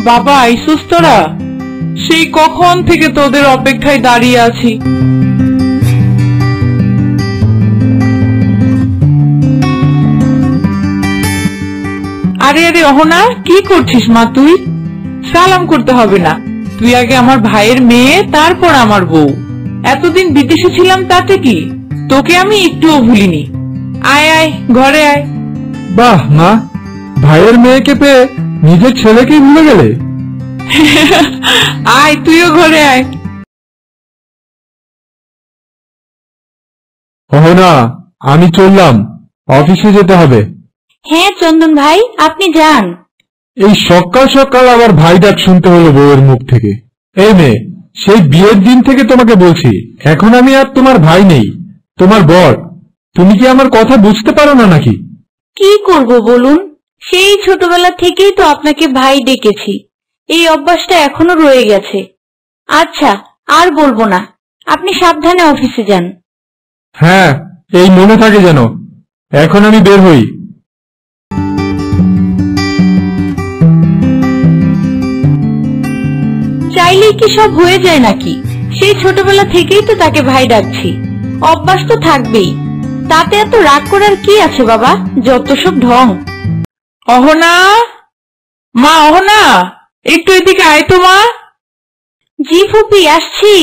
বাবা আইসুস তোরা? সেই কখন থেকে তোদের অপেক্ষায় দাঁড়িয়ে আছি। আরে আরে অহনা, কি করছিস মা? তুই সালাম করতে হবে না, তুই আগে আমার ভাইয়ের মেয়ে, তারপর আমার বউ। এতদিন বিদেশে ছিলাম তাতে কি, তোকে আমি একটুও ভুলিনি। আয় আয়, ঘরে আয়। বাহ মা, ভাইয়ের মেয়েকে পেয়ে নিজের ছেলেকেই ভুলে গেলে। আয়, তুইও ঘরে আয়। অহনা, আমি চললাম, অফিসে যেতে হবে। হ্যাঁ চন্দন ভাই, আপনি যান। এই সকাল সকাল আবার ভাই ডাক শুনতে হলো বউয়ের মুখ থেকে। এই মেয়ে, সেই বিয়ের দিন থেকে তোমাকে বলছি, এখন আমি আর তোমার ভাই নেই, তোমার বর। তুমি কি আমার কথা বুঝতে পারো না নাকি? কি করব বলুন, সেই ছোটবেলা থেকেই তো আপনাকে ভাই ডেকেছি, এই অভ্যাসটা এখনো রয়ে গেছে। আচ্ছা, আর বলবো না, আপনি সাবধানে অফিসে যান। হ্যাঁ, এই মনে থাকে যেন। এখন আমি বের হই। চাইলেই কি সব হয়ে যায় নাকি? সেই ছোটবেলা থেকেই তো তাকে ভাই ডাকছি, অভ্যাস তো থাকবেই। তাতে এত রাগ করার কি আছে বাবা, যত সব ঢং। অহনা, মা অহনা, একটু এদিকে আয় তো মা। জি ফুপি, আসছি।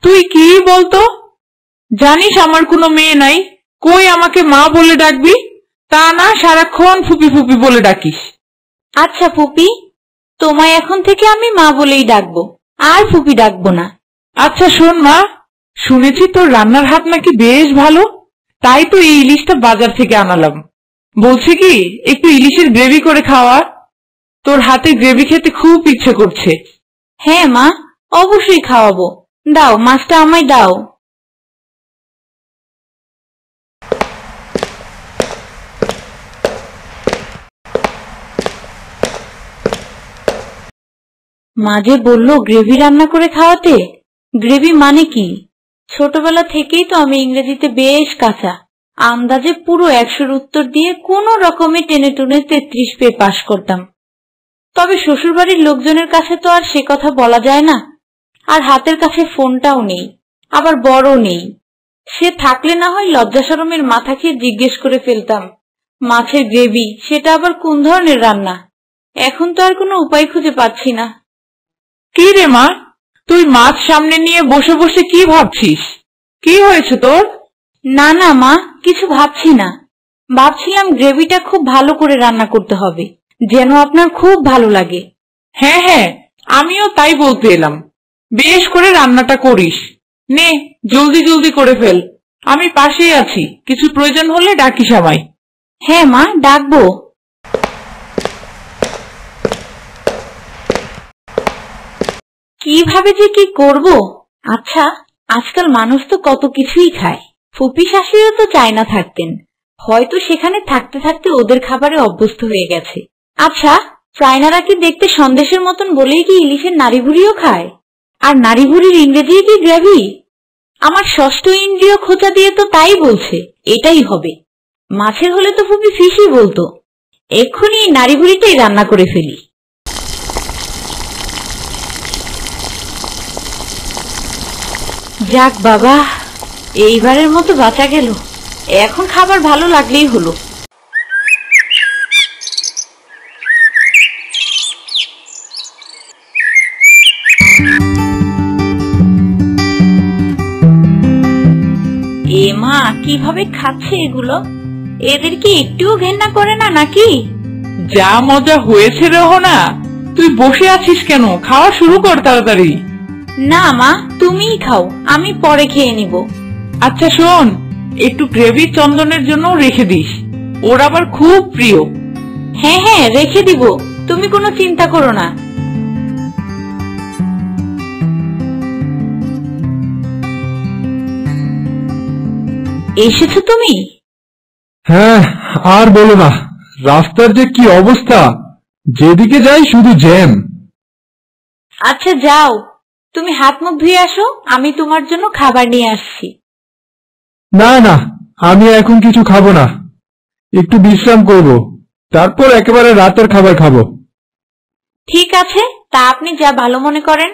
তুই কি বলতো? জানিস আমার কোনো মেয়ে নাই, কই আমাকে মা বলে ডাকবি? তা না, সারাক্ষণ ফুপি ফুপি বলে ডাকিস। আচ্ছা ফুপি, তোমায় এখন থেকে আমি মা বলেই ডাকবো, আর ফুপি ডাকবো না। আচ্ছা শোন মা, শুনেছি তোর রান্নার হাত নাকি বেশ ভালো, তাই তো এই ইলিশটা বাজার থেকে আনালাম। বলছি কি, একটু ইলিশের গ্রেভি করে খাওয়া। তোর হাতে গ্রেভি খেতে খুব ইচ্ছে করছে। হ্যাঁ মা, অবশ্যই খাওয়াবো। দাও, মাছটা আমায় দাও। মা যে বললো গ্রেভি রান্না করে খাওয়াতে। গ্রেভি মানে কি? ছোটবেলা থেকেই তো আমি ইংরেজিতে বেশ কাঁচা, আন্দাজে পুরো 100-র উত্তর দিয়ে কোনো রকমে টেনে টুনে 33 পেয়ে পাশ করতাম। তবে শ্বশুরবাড়ির লোকজনের কাছে তো আর সে কথা বলা যায় না, আর হাতের কাছে ফোনটাও নেই, আবার বড় নেই। সে থাকলে না হয় লজ্জা শরমের মাথা খেয়ে জিজ্ঞেস করে ফেলতাম মাছের গ্রেভি, সেটা আবার কোন ধরনের রান্না। এখন তো আর কোনো উপায় খুঁজে পাচ্ছি না। কি রে মা, তুই মাছ সামনে নিয়ে বসে বসে কি ভাবছিস? কি হয়েছে তোর? না না মা, কিছু ভাবছি না। ভাবছিলাম গ্রেভিটা খুব ভালো করে রান্না করতে হবে, যেন আপনার খুব ভালো লাগে। হ্যাঁ হ্যাঁ, আমিও তাই বলতে এলাম। বেশ করে রান্নাটা করিস। নে, জলদি জলদি করে ফেল, আমি পাশেই আছি, কিছু প্রয়োজন হলে ডাকিস আমায়। হ্যাঁ মা, ডাকবো। কিভাবে যে কি করব। আচ্ছা, আজকাল মানুষ তো কত কিছুই খায়। ফুপি শাশুড়িও তো চায়না থাকতেন, হয়তো সেখানে থাকতে থাকতে ওদের খাবারে অভ্যস্ত হয়ে গেছে। আচ্ছা, চায়নারা কি দেখতে সন্দেশের মতন বলেই কি ইলিশের নাড়িভুড়িও খায়? আর নাড়িভুড়ির ইংরেজি কি গ্রেভি? আমার ষষ্ঠ ইন্দ্রিয় খোঁচা দিয়ে তো তাই বলছে, এটাই হবে। মাছের হলে তো ফুপি ফিশই বলতো। এক্ষুনি এই নাড়িভুড়িটাই রান্না করে ফেলি। যাক বাবা, এইবারের মতো বাঁচা গেল। এখন খাবার ভালো লাগলেই হলো। এ মা, কিভাবে খাচ্ছে এগুলো? এদের কি একটুও ঘেন্না করে না নাকি? যা মজা হয়েছে রে অহনা, তুই বসে আছিস কেন? খাওয়া শুরু কর তাড়াতাড়ি। না মা, তুমিই খাও, আমি পরে খেয়ে নিব। আচ্ছা শোন, একটু গ্রেভি চন্দনের জন্য রেখে দিস, ওর আবার খুব প্রিয়। হ্যাঁ হ্যাঁ, রেখে দিব, তুমি কোনো চিন্তা করো না। এসেছো তুমি? হ্যাঁ, আর বলো না, রাস্তার যে কি অবস্থা, যেদিকে যাই শুধু জ্যাম। আচ্ছা যাও, তুমি হাত মুখ ধুয়ে আসো, আমি তোমার জন্য খাবার নিয়ে আসছি। না না, আমি এখন কিছু খাবো না, একটু বিশ্রাম করব, তারপর একেবারে রাতের খাবার খাবো। ঠিক আছে, তা আপনি যা ভালো মনে করেন।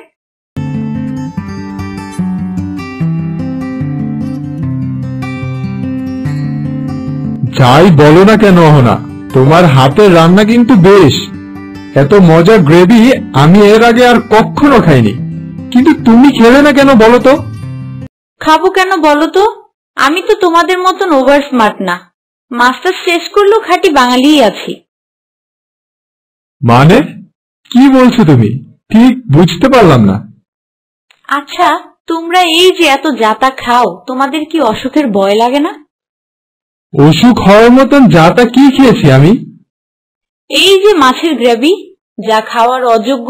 যাই বলো না কেন অহনা, তোমার হাতের রান্না কিন্তু বেশ। এত মজার গ্রেভি আমি এর আগে আর কখনো খাইনি, কিন্তু তুমি খেলে না কেন বলো তো? খাবো কেন বলো তো? আমি তো তোমাদের মতন ওভার স্মার্ট না, মাস্টার শেষ করলেও খাঁটি বাঙালিই আছি। মানে কি বলছো তুমি? ঠিক বুঝতে পারলাম না। আচ্ছা, তোমরা এই যে এত যাতা খাও, তোমাদের কি অসুখের ভয় লাগে না? অসুখ হওয়ার মতন যাতা কি খেয়েছি আমি? এই যে মাছের গ্রেভি, যা খাওয়ার অযোগ্য,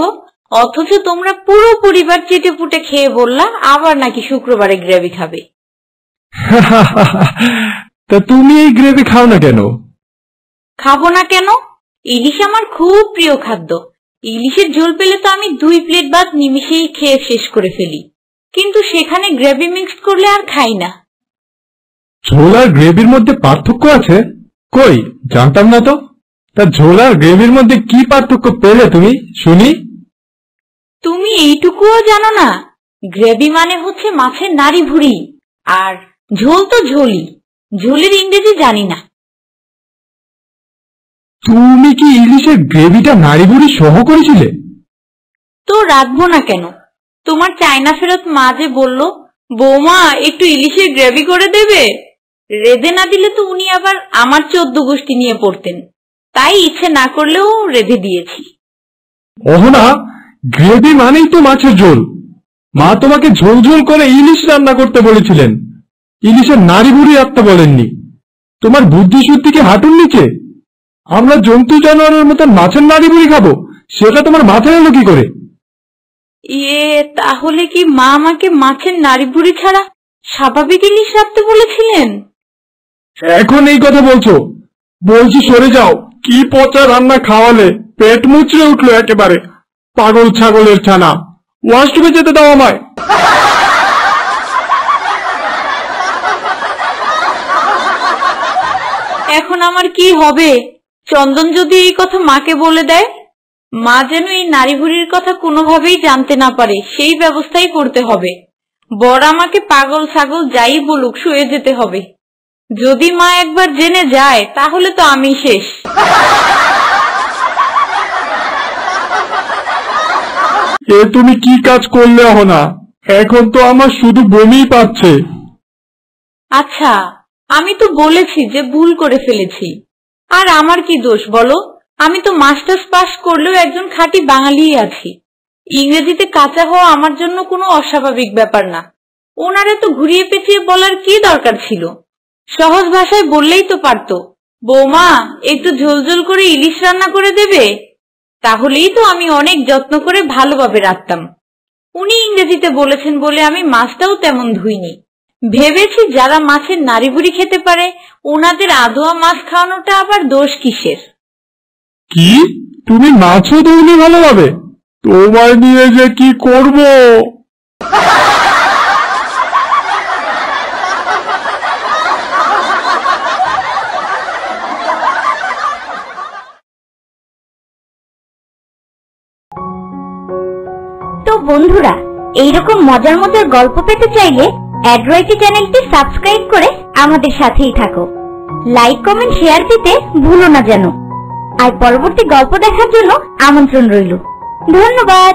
অথচ তোমরা পুরো পরিবার চেটে পুটে খেয়ে বললা আবার নাকি শুক্রবারে গ্রেভি খাবে। তা তুমি এই গ্রেভি খাও না কেন? খাবো না কেন? ইলিশ আমার খুব প্রিয় খাদ্য। ইলিশের ঝোল পেলে তো আমি 2 প্লেট ভাত নিমিষেই খেয়ে শেষ করে ফেলি, কিন্তু সেখানে গ্রেভি মিক্সড করলে আর খাই না। ঝোল আর গ্রেভির মধ্যে পার্থক্য আছে? কই, জানতাম না তো। তা ঝোল আর গ্রেভির মধ্যে কি পার্থক্য পেলে তুমি, শুনি? তুমি এইটুকুও জানো না? গ্রেভি মানে হচ্ছে মাছের নাড়ি ভুড়ি, আর ঝোল তো ঝোলই। ঝোলের ইংরেজি জানি না। তুমি কি ইলিশের গ্রেভিটা নাড়িভুড়ি সহ করেছিলে? তো রাখবো না কেন? তোমার চায়না ফেরত মা যে বলল, বৌমা একটু ইলিশের গ্রেভি করে দেবে, রেঁধে না দিলে তো উনি আবার আমার 14 গোষ্ঠী নিয়ে পড়তেন, তাই ইচ্ছে না করলেও রেঁধে দিয়েছি। অহনা, গ্রেভি মানেই তো মাছের ঝোল। মা তোমাকে ঝোল ঝোল করে ইলিশ রান্না করতে বলেছিলেন, ইলিশের নাড়িভুড়ি রাখতে বলেননি। তোমার বুদ্ধি শুদ্ধি কি হাঁটুর নিচে? আমরা জন্তু জানোয়ারের মতন মাছের নাড়িভুড়ি খাবো, সেটা তোমার মাথায় এলো কি করে? তাহলে কি মা আমাকে মাছের নাড়ি ভুড়ি ছাড়া স্বাভাবিক ইলিশ রাখতে বলেছিলেন? এখন এই কথা বলছো? বলছি সরে যাও, কি পচা রান্না খাওয়ালে, পেট মুচড়ে উঠলো একেবারে। পাগল ছাগলের ছানা, ওয়াশরুমে যেতে দাও আমায়। এখন আমার কি হবে? চন্দন যদি এই কথা মাকে বলে দেয়, মা যেন এই নারী ভুড়ির কথা কোনোভাবেই জানতে না পারে, সেই ব্যবস্থাই করতে হবে। বর আমাকে পাগল ছাগল যাই বলুক, শুয়ে যেতে হবে। যদি মা একবার জেনে যায় তাহলে তো আমি শেষ। এ তুমি কি কাজ করলে অহনা? এখন তো আমার শুধু বমিই পাচ্ছে। আচ্ছা, আমি তো বলেছি যে ভুল করে ফেলেছি, আর আমার কি দোষ বলো? আমি তো মাস্টার্স পাস করলেও একজন খাঁটি বাঙালিই আছি। ইংরেজিতে কাঁচা হওয়া আমার জন্য কোনো অস্বাভাবিক ব্যাপার না। ওনারে তো ঘুরিয়ে পেঁচিয়ে বলার কি দরকার ছিল? সহজ ভাষায় বললেই তো পারতো, বৌমা একটু ঝোলঝোল করে ইলিশ রান্না করে দেবে, তাহলেই তো আমি অনেক যত্ন করে ভালোভাবে রাখতাম। উনি ইংরেজিতে বলেছেন বলে আমি মাছটাও তেমন ধুইনি। ভেবেছি যারা মাছের নাড়িভুড়ি খেতে পারে, ওনাদের আদোয়া মাছ খাওয়ানোটা আবার দোষ কিসের? কি, তুমি মাছও ধুইনি ভালোভাবে? তোমার নিয়ে যে কি করব। তো বন্ধুরা, এইরকম মজার মজার গল্প পেতে চাইলে অ্যাড্রয়েটি চ্যানেলটি সাবস্ক্রাইব করে আমাদের সাথেই থাকো। লাইক কমেন্ট শেয়ার দিতে ভুলো না যেন। আর পরবর্তী গল্প দেখার জন্য আমন্ত্রণ রইল। ধন্যবাদ।